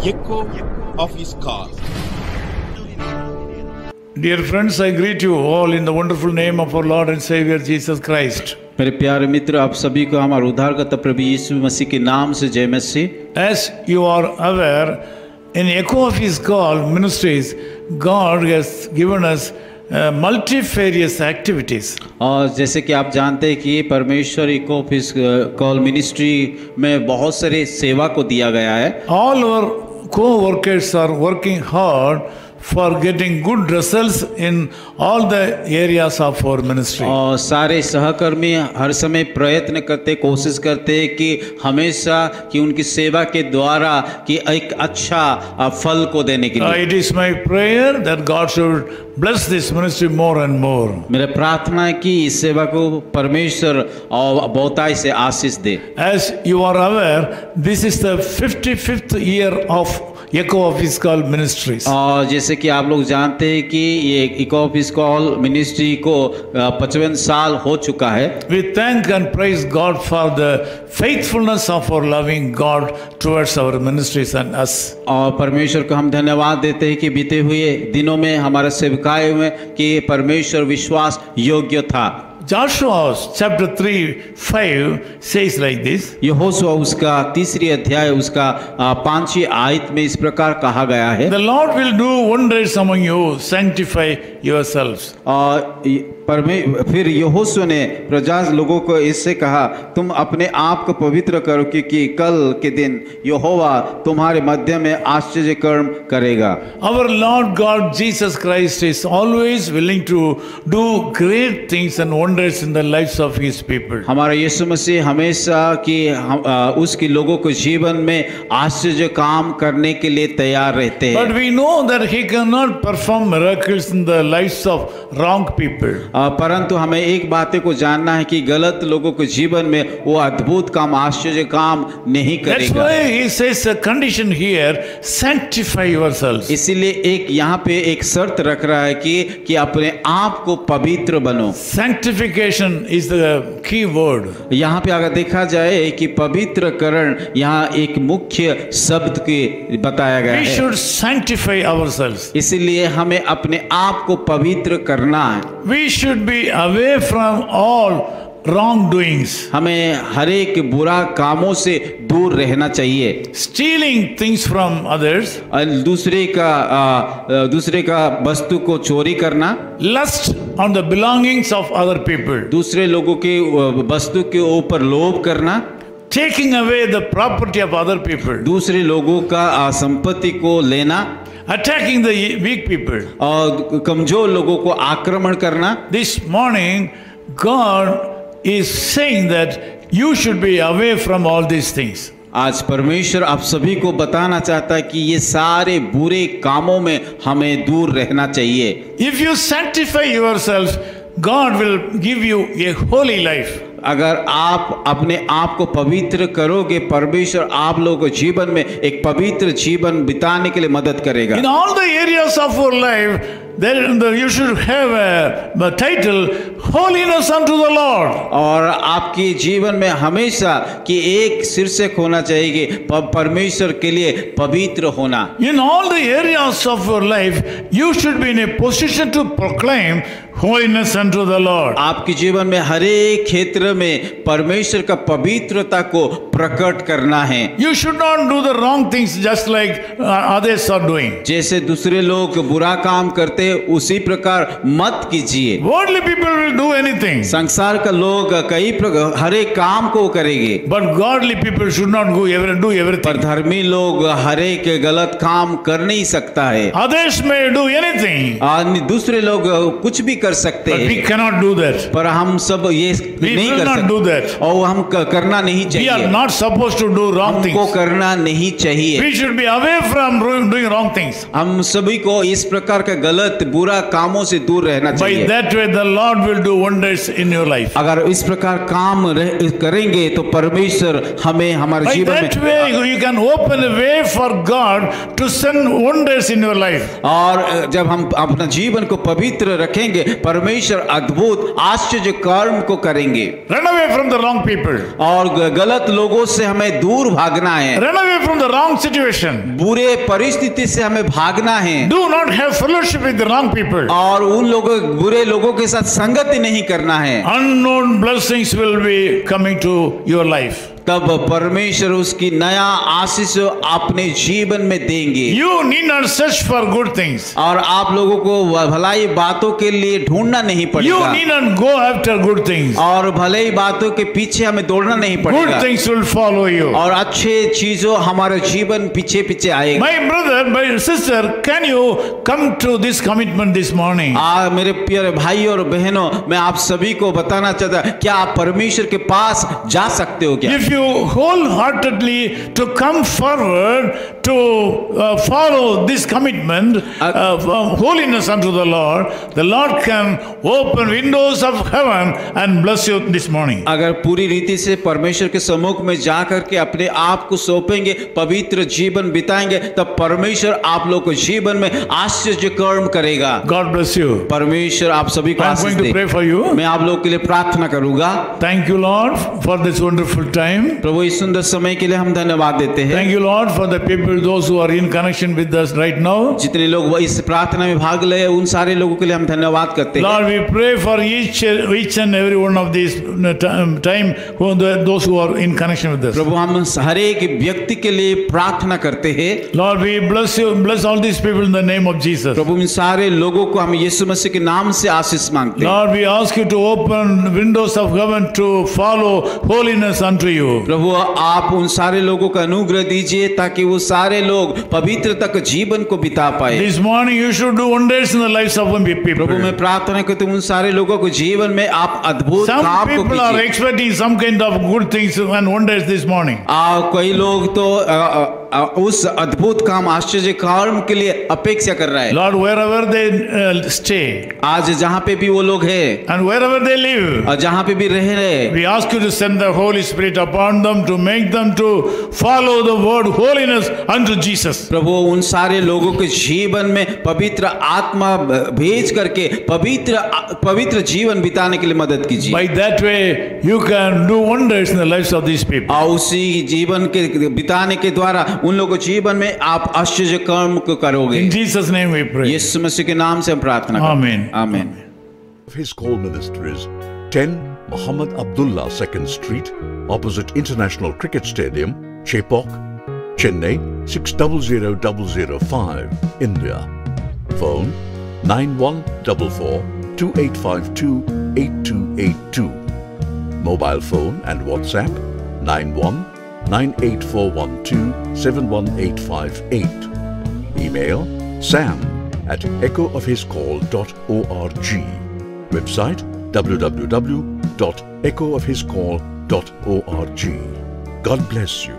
echo of his call. Dear friends, I greet you all in the wonderful name of our Lord and Savior Jesus Christ. मेरे प्यारे मित्र, आप सभी को हमारे उद्धारकर्ता प्रभु यीशु मसीह के नाम से जय मसीह। As you are aware, in echo of his call ministries, God has given us multifarious activities. और जैसे कि आप जानते हैं कि परमेश्वर eco of his call ministry में बहुत सारे सेवा को दिया गया है। All our co-workers are working hard for getting good results in all the areas of our ministry. और सारे सहकर्मी हर समय प्रयत्न करते, कोशिश करते हैं कि हमेशा कि उनकी सेवा के द्वारा कि एक अच्छा फल को देने के लिए। It is my prayer that God should bless this ministry more and more. मेरा प्रार्थना है कि इस सेवा को परमेश्वर और बहुताई से आशीष दे। As you are aware, this is the 55th year of Echo of His Call Ministries. और जैसे कि आप लोग जानते हैं कि ये eco of his call ministry को 55 साल हो चुका है। We thank and praise God for the faithfulness of our loving God towards our ministries and us. और परमेश्वर को हम धन्यवाद देते हैं कि बीते हुए दिनों में हमारे सेवकाई में कि परमेश्वर विश्वास योग्य था। Joshua chapter 3:5 says like this. Yehoshua उसका तीसरी अध्याय उसका 5वीं आयत में इस प्रकार कहा गया है। The Lord will do wonders among you, sanctify yourselves. और फिर यहोशुआ ने प्रजा लोगों को इससे कहा, तुम अपने आप को पवित्र करो क्योंकि कल के दिन यहोवा तुम्हारे मध्य में आश्चर्य कर्म करेगा। Our Lord God Jesus Christ is always willing to do great things and wonders in the lives of His people. हमारा यीशु मसीह हमेशा कि उसके लोगों को जीवन में आश्चर्य काम करने के लिए तैयार रहते हैं। But we know that He cannot perform miracles in the lives of wrong people. परंतु हमें एक बात को जानना है कि गलत लोगों के जीवन में वो अद्भुत काम, आश्चर्य काम नहीं That's करेगा। why He says a condition here, sanctify yourselves. इसीलिए एक यहाँ पे एक शर्त रख रहा है कि अपने आप को पवित्र बनो। Sanctification is the key word. यहाँ पे अगर देखा जाए कि पवित्रकरण यहाँ एक मुख्य शब्द के बताया गया We है। should sanctify ourselves. इसीलिए हमें अपने आप को पवित्र करना है। We should be away from all wrongdoings. हमें हर एक बुरा कामों से दूर रहना चाहिए। Stealing things from others. और दूसरे का वस्तु को चोरी करना, Lust on the belongings of other people. दूसरे लोगों के वस्तु के ऊपर लोभ करना, Taking away the property of other people. दूसरे लोगों का संपत्ति को लेना, Attacking the weak people. और कमजोर लोगों को आक्रमण करना। This morning, God is saying that you should be away from all these things. आज परमेश्वर आप सभी को बताना चाहता है कि ये सारे बुरे कामों में हमें दूर रहना चाहिए। If you sanctify yourselves, God will give you a holy life. अगर आप अपने आप को पवित्र करोगे, परमेश्वर आप लोगों को जीवन में एक पवित्र जीवन बिताने के लिए मदद करेगा। In all the areas of our life, you should have a title, Holiness unto the Lord. और आपके जीवन में हमेशा कि एक शीर्षक होना चाहिए परमेश्वर के लिए पवित्र होना। In all the areas of your life, you should be in a position to proclaim holiness unto the Lord. आपके जीवन में हर एक क्षेत्र में परमेश्वर का पवित्रता को प्रकट करना है। You should not do the wrong things just like others are doing. जैसे दूसरे लोग बुरा काम करते उसी प्रकार मत कीजिए। Worldly people will do anything. संसार का लोग कई प्रकार हर एक काम को करेंगे, But godly people should not do पर everything. धर्मी लोग हर एक गलत काम कर नहीं सकता है। Others may do anything. दूसरे लोग कुछ भी कर सकते But we हैं, cannot do that. पर हम सब ये We नहीं will कर not do that. सकते और हम करना नहीं We are चाहिए। not supposed to do wrong हमको things. करना नहीं चाहिए। We should be away from doing wrong things. हम सभी को इस प्रकार का गलत बुरा कामों से दूर रहना By चाहिए। that way, the Lord will do wonders in your life. अगर इस प्रकार काम करेंगे तो परमेश्वर हमें हमारे By जीवन that में way, you can open a way for God to send wonders in your life. और जब हम अपना जीवन को पवित्र रखेंगे, परमेश्वर अद्भुत आश्चर्य कर्म को करेंगे। Run away from the wrong people. और गलत लोगों लोगों से हमें दूर भागना है, Run away from the wrong situation. बुरे परिस्थिति से हमें भागना है, Do not have fellowship with the wrong people. और उन लोगों बुरे लोगों के साथ संगति नहीं करना है। Unknown blessings will be coming to your life. तब परमेश्वर उसकी नया आशीष अपने जीवन में देंगे। You need not search for good things. और आप लोगों को भलाई बातों के लिए ढूंढना नहीं You पड़ेगा, need not go after good things. और भलाई बातों के पीछे हमें दौड़ना नहीं Good पड़ेगा, things will follow you. और अच्छे चीजों हमारे जीवन पीछे पीछे आएगा। My brother, my sister, can you come to this commitment this morning? मेरे प्यारे भाई और बहनों, मैं आप सभी को बताना चाहता, क्या आप परमेश्वर के पास जा सकते हो क्या? If you wholeheartedly to come forward to follow this commitment of holiness unto the Lord can open windows of heaven and bless you this morning. अगर पूरी रीति से परमेश्वर के सम्मुख में जा करके अपने आप को सौंपेंगे, पवित्र जीवन बिताएंगे, तब परमेश्वर आप लोग को जीवन में आश्चर्य कर्म करेगा। God bless you. परमेश्वर आप सभी को I'm Ashish going to they. pray for you. मैं आप लोग के लिए प्रार्थना करूंगा। Thank you, Lord, for this wonderful time. प्रभु इस सुंदर समय के लिए हम धन्यवाद देते हैं। Thank you, Lord, for the people, those who are in connection with us right now. जितने लोग इस प्रार्थना में भाग ले, उन सारे लोगों के लिए हम धन्यवाद करते हैं। Lord, we pray for each and every one of these time those who are in connection with us. प्रभु हम हर एक व्यक्ति के लिए प्रार्थना करते हैं। Lord, we bless all these people in the name of Jesus. प्रभु इन सारे लोगों को हम यीशु मसीह के नाम से आशीष मांगते हैं। Lord, we ask you to open windows of heaven to follow holiness unto you. प्रभु आप उन सारे लोगों का अनुग्रह दीजिए ताकि वो सारे लोग पवित्र तक जीवन को बिता पाए। This morning you should do wonders in the lives of people. प्रभु मैं प्रार्थना करता हूँ उन सारे लोगों को जीवन में आप अद्भुत Some काम को people are कीजिए। expecting some kind of good things and wonders this morning. कई लोग तो उस अद्भुत काम आश्चर्य कर्म के लिए अपेक्षा कर रहा है। Lord, wherever they stay आज जहाँ पे भी वो लोग हैं and wherever they live, और जहाँ पे भी रह रहे, we ask you to send the Holy Spirit upon them to make them to follow the word holiness unto Jesus. प्रभु उन सारे लोगों के जीवन में पवित्र आत्मा भेज करके पवित्र जीवन बिताने के लिए मदद कीजिए। By that way, you can do wonders in the lives of these people. और उसी जीवन के बिताने के द्वारा उन लोगों के जीवन में आप आश्चर्य कर्म को करोगे। In Jesus' name we pray. यीशु मसीह के नाम से हम प्रार्थना करते हैं। Amen. आमीन। His Call Ministries, 10 Muhammad Abdullah 2nd Street, opposite International Cricket Stadium, Chepauk, Chennai 600005, India. Phone 9144-2852-8282. Mobile phone and WhatsApp 91-98412-71858. Email sam@echoofhiscall.org. Website www.echoofhiscall.org. God bless you.